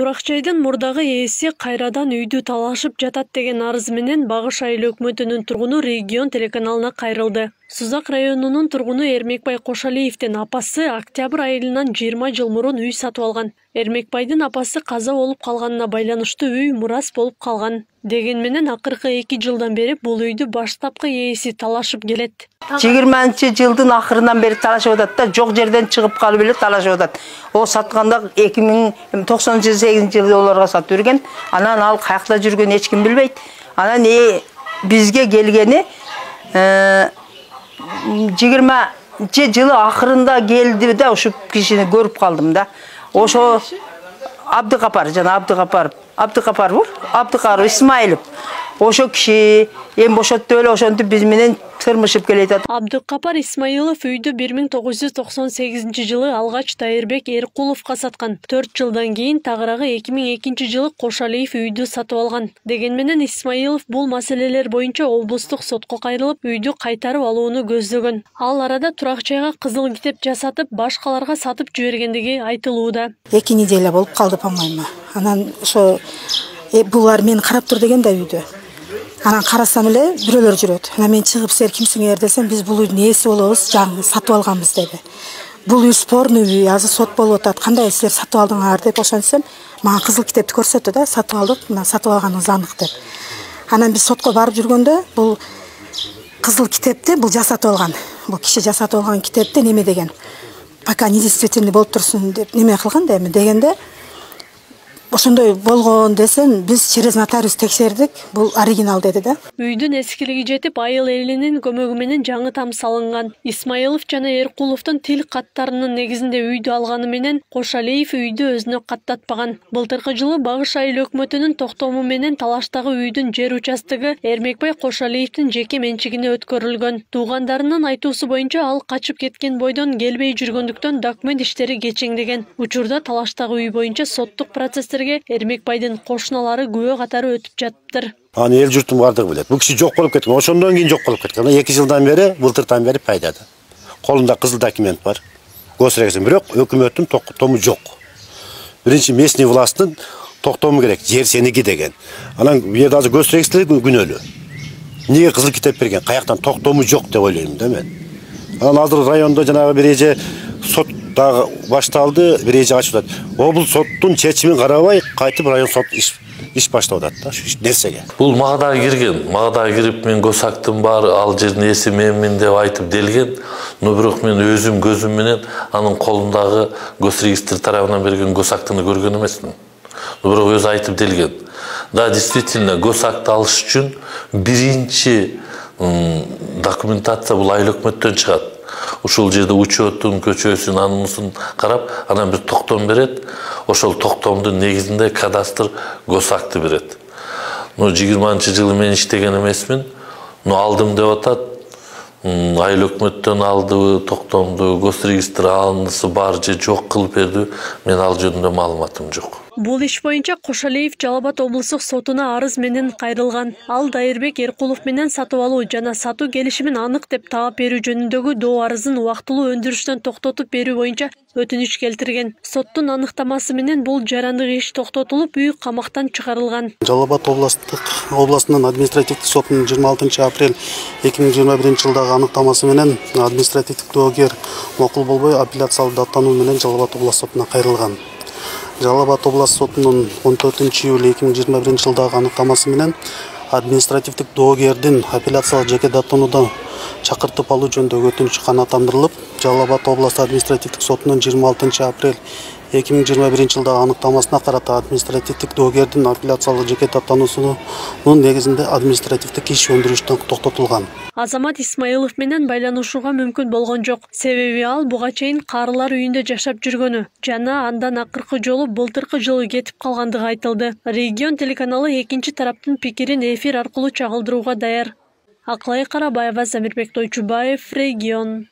Туракчайдын мурдагы ээси кайрадан үйдү талашып жатат деген арыз менен Багыш айыл өкмөтүнүн тургуну регион телеканалына кайрылды. Сузак районунун тургуну Эрмекбай Кошалиевдин апасы октябрь айылынан 20 жыл мурун үй сатып алган. Эрмекбайдын апасы каза болуп калганына байланыштуу үй мурас болуп калган. Деген менен акыркы 2 жылдан бери бул үйдү баштапкы ээси талашып келет. 20-жылдын акырынан бери талашып атат да, жок жерден чыгып калып эле талашып атат. О сатканда 2098-жылы олорго сатып берген. Анан ал каякта жүргөн эч ким билбейт. Анан бизге келгени 20 жылы акырында келди да, ошо кишини көрүп калдым да. Ошо Абдыкапар Исмаилов. Ошо киши эми бошотту эле ошентип биз менен тырмышып келет. Абдыкапар Исмаилов үйдү 1998 жылы алгач Дайырбек Эркуловго саткан. 4 жылдан кийин тагыраагы 2002 жылы Кошалиев үйдү сатып алган. Деген менен Исмаилов бул маселелер боюнча облустук сотко кайрылып, үйдү кайтарып алууну көздөгөн. Ал арада Туракчайга кызыл китеп жасатып, башкаларга сатып жибергендиги айтылууда. 2 неделя болуп калды, по-моему. Анан ошо булар мени карап тур деген да үйдү. Анан карасам эле бирөөлөр жүрөт. Анан мен чыгып силер кимсиңер десем, биз бул үйдүн ээси болобуз, жаңы сатып алганбыз деди. Бул үй спорный үй, азыр сот болуп атат. Кандай силер сатып алдыңар деп ошентсем, мага кызыл китепти көрсөттү да, сатып алдык, мына сатып алганыңыз анык деп. Анан биз сотко барып жүргөндө бул кызыл китепти бул жасатып алган. Бул киши жасатып алган китепти неме деген. Пока недействительный болуп турсун деп неме кылган да эми дегенде ошондой болгон десем, биз через нотариус текшердик, бул оригинал деди да. Үйдүн эскилиги жетип, айыл элинин көмөгү менен жаңы там салынган. Исмаилов жана Эркуловдун тил каттарынын негизинде үйдү алганы менен Кошалиев үйдү өзүнө каттатпаган. Былтыркы жылы Багыш айыл өкмөтүнүн токтому менен талаштагы үйдүн жер участогу Эрмекбай Кошалиевдин жеке менчигине өткөрүлгөн. Туугандарынын айтуусу боюнча ал качып кеткен бойдон келбей жүргөндүктөн документ иштери кечеңдеген. Учурда талаштагы үй боюнча соттук процесстерге Эрмекбайдын кошуналары күбө катары өтүп жатыптыр. Аны эл журтум бардыгы билет. Бул киши жок болуп кеткен. Ошондон кийин жок болуп кеткен. 2 жылдан бери, былтыртан бери пайдада. Колунда кызыл документ бар. Госрегистр, бирок өкмөттүн токтому жок. Биринчи местный власттын токтому керек, жер сеники деген. Анан бу жерде азыр госрегистр күнөөлүү. Эмнеге кызыл китеп берген? Каяктан токтому жок деп ойлойм да мен. Анан азыр райондо жанагы бир эже сот дагы башталды, бир эже ачып атат. Облус соттун чечимин карабай, кайтып район сот иш баштап атат да, şu нерсеге. Бул мага да кирген, мага да кирип мен госактым бар, ал жердин ээси менмин деп айтып делген. Но бирок мен өзүм көзүм менен анын колундагы госрегистр тарабынан берген госактыны көргөн эмесмин. Но бирок өзү айтып делген. Да, действительно, госакты алыш үчүн биринчи документация бул айыл өкмөттөн чыгат. Ушул жерде учеттун көчөсүн анын карап, анан бир токтом берет. Ошол токтомдун негизинде кадастр госакты берет. Но 20-жылы мен иштеген эмесмин. Но алдым деп атат. Айыл өкмөттөн алды токтомду, госрегистр алынысы бар же жок кылып берди. Мен ал жөнүндө маалыматым жок. Бул иш боюнча Кошалиев Жалал Абад облустук сотуна арыз менен кайрылган. Ал Дайырбек Эркулов менен сатып алуу жана сатуу келишимин анык деп таап берүү жөнүндөгү доо арызын убактылуу өндүрүштөн токтотуп берүү боюнча өтүнүч келтирген. Соттун аныктамасы менен бул жарандык иш токтотулуп, үй камактан чыгарылган. Жалал Абад областынын административдик сотунун 26 апрель 2021 жылдагы аныктамасы менен административдик доогер макул болбой апелляциялык даттануу менен Жалал Абад областык сотуна кайрылган. Жалал Абад областык сотунун 14 июль 2021 жылдагы аныктамасы менен административдик доогердин апелляциялык жеке даттануудан чакыртып алуу жөнүндөгү өтүнүчү канааттандырылып, Жалал Абад областык административдик сотунун 26 апрель 2021 жылдагы аныктамасына карата административдик доогердин апелляциялык жеке даттануусунун негизинде административдик иш өндүрүштөн токтотулган. Азамат Исмаилов менен байланышууга мүмкүн болгон жок. Себеби ал буга чейин карылар үйүндө жашап жүргөнү жана андан акыркы жолу былтыркы жылы кетип калгандыгы айтылды. Регион телеканалы экинчи тараптын пикирин эфир аркылуу чагылдырууга даяр. Акылай Карабаева, Замирбек Тойчубаев, Регион.